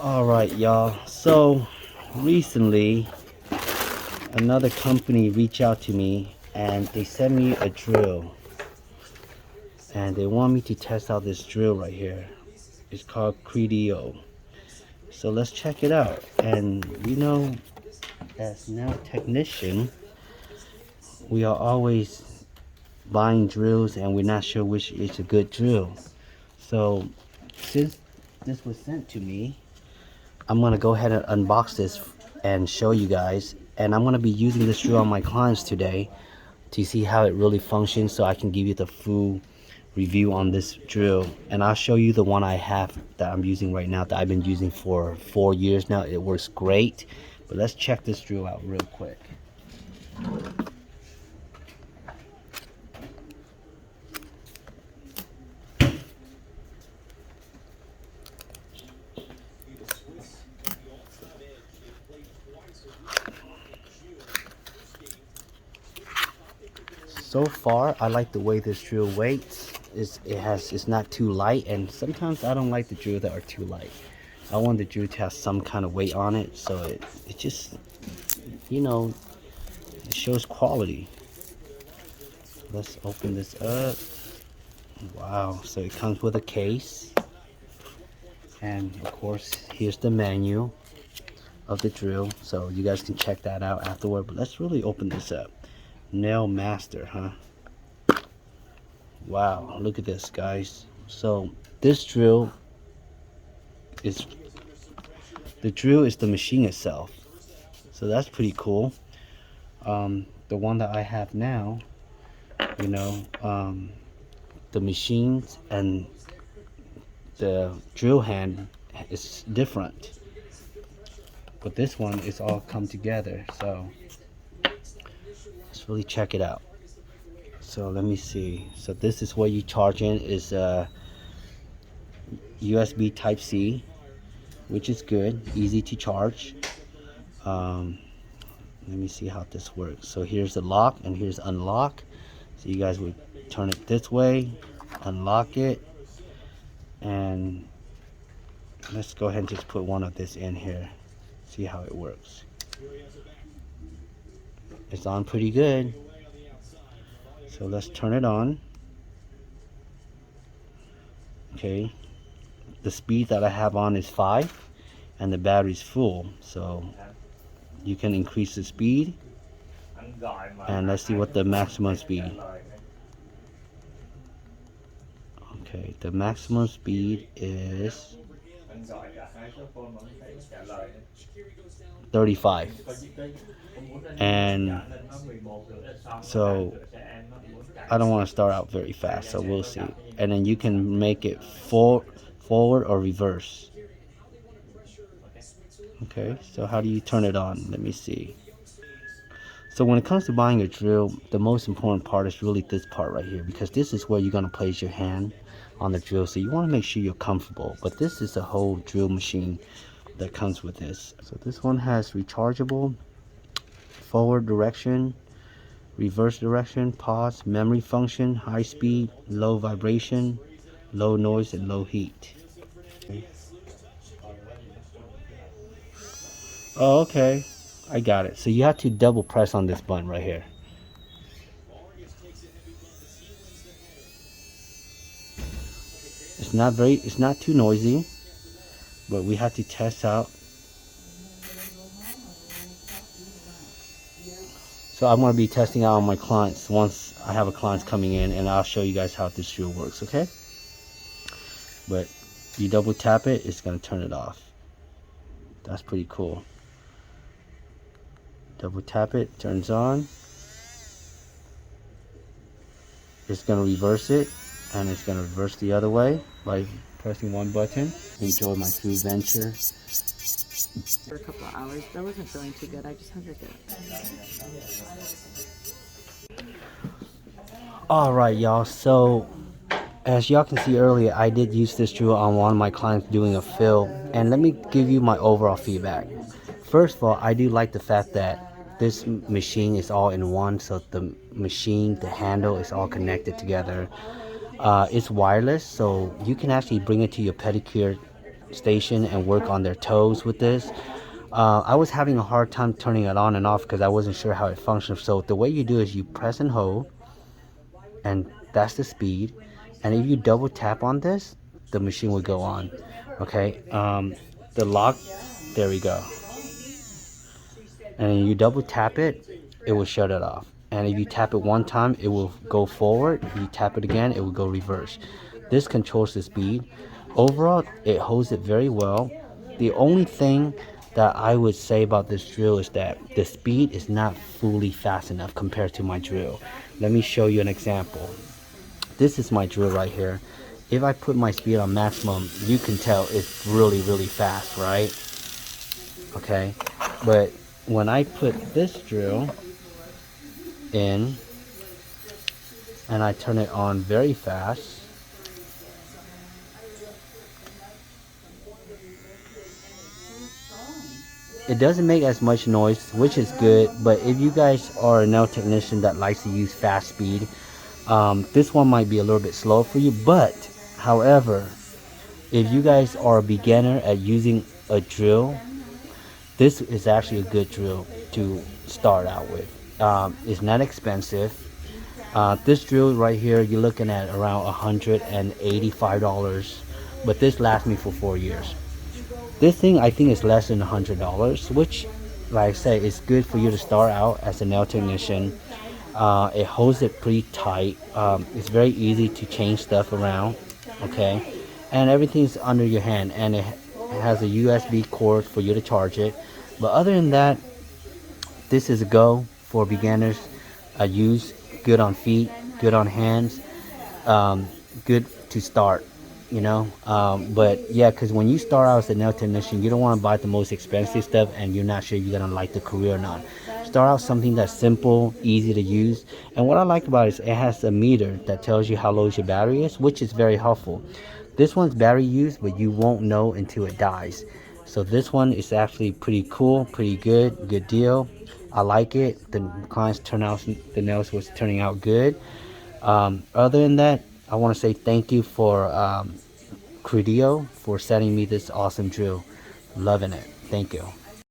All right, y'all. So recently, another company reached out to me and they sent me a drill. And they want me to test out this drill right here. It's called Credio. So let's check it out. And as now technician, we are always buying drills and we're not sure which is a good drill. So since this was sent to me, I'm gonna go ahead and unbox this and show you guys. And I'm gonna be using this drill on my clients today to see how it really functions, so I can give you the full review on this drill. And I'll show you the one I have that I'm using right now, that I've been using for 4 years now. It works great. But let's check this drill out real quick. So far, I like the way this drill weights. It's not too light, and sometimes I don't like the drill that are too light. I want the drill to have some kind of weight on it, so it just, it shows quality. Let's open this up. Wow, so it comes with a case, and of course here's the manual of the drill, so you guys can check that out afterward. But let's really open this up. Nail Master, huh? Wow, look at this, guys. So this drill is the machine itself, so that's pretty cool. The one that I have now, you know the machines and the drill hand is different, but this one is all come together. So let's really check it out. So let me see. So this is what you charge in, is USB type C, which is good, easy to charge. Let me see how this works. So here's the lock and here's unlock. So you guys would turn it this way, unlock it, and let's go ahead and just put one of this in here, see how it works. It's on pretty good. So let's turn it on. Okay, the speed that I have on is 5 and the battery's full, so you can increase the speed. And let's see what the maximum speed. Okay, the maximum speed is 35. And so I don't want to start out very fast, so we'll see. And then you can make it forward or reverse. Okay, so how do you turn it on? Let me see. So when it comes to buying a drill, the most important part is really this part right here, because this is where you're going to place your hand on the drill. So you want to make sure you're comfortable. But this is a whole drill machine that comes with this. So this one has rechargeable, forward direction, reverse direction, pause, memory function, high speed, low vibration, low noise, and low heat. Oh, okay, I got it. So you have to double press on this button right here. It's not too noisy, but we have to test out. So I'm going to be testing out on my clients once I have a client coming in, and I'll show you guys how this drill works, okay? But you double tap it, it's going to turn it off. That's pretty cool. Double tap it, turns on. It's going to reverse it, and it's going to reverse the other way by pressing one button. Enjoy my food venture. For a couple of hours, but I wasn't feeling too good. I just had like a... All right, y'all. So as y'all can see earlier, I did use this drill on one of my clients doing a fill, and let me give you my overall feedback. First of all, I do like the fact that this machine is all in one, so the machine, the handle is all connected together. It's wireless, so you can actually bring it to your pedicure station and work on their toes with this. I was having a hard time turning it on and off because I wasn't sure how it functions. So the way you do is you press and hold, and that's the speed. And if you double tap on this, the machine will go on. Okay, the lock, there we go. And you double tap it, it will shut it off. And if you tap it one time, it will go forward. If you tap it again, it will go reverse. This controls the speed. Overall, it holds it very well. The only thing that I would say about this drill is that the speed is not fully fast enough compared to my drill. Let me show you an example. This is my drill right here. If I put my speed on maximum, you can tell it's really, really fast, right? Okay, but when I put this drill in and I turn it on very fast, it doesn't make as much noise, which is good. But if you guys are a nail technician that likes to use fast speed, this one might be a little bit slow for you. But however, if you guys are a beginner at using a drill, this is actually a good drill to start out with. It's not expensive. This drill right here, you're looking at around $185, but this lasts me for 4 years. This thing I think is less than $100, which, like I say, is good for you to start out as a nail technician. It holds it pretty tight. It's very easy to change stuff around, okay? And everything's under your hand, and it has a USB cord for you to charge it. But other than that, this is a go for beginners. Use good on feet, good on hands, good to start, you know. But yeah, because when you start out as a nail technician, you don't want to buy the most expensive stuff and you're not sure you're gonna like the career or not. Start out something that's simple, easy to use. And what I like about it is it has a meter that tells you how low your battery is, which is very helpful. This one's battery used, but you won't know until it dies. So this one is actually pretty cool, pretty good deal. I like it. The clients turn out, the nails was turning out good. Other than that, I want to say thank you for Cridio for sending me this awesome drill. Loving it. Thank you.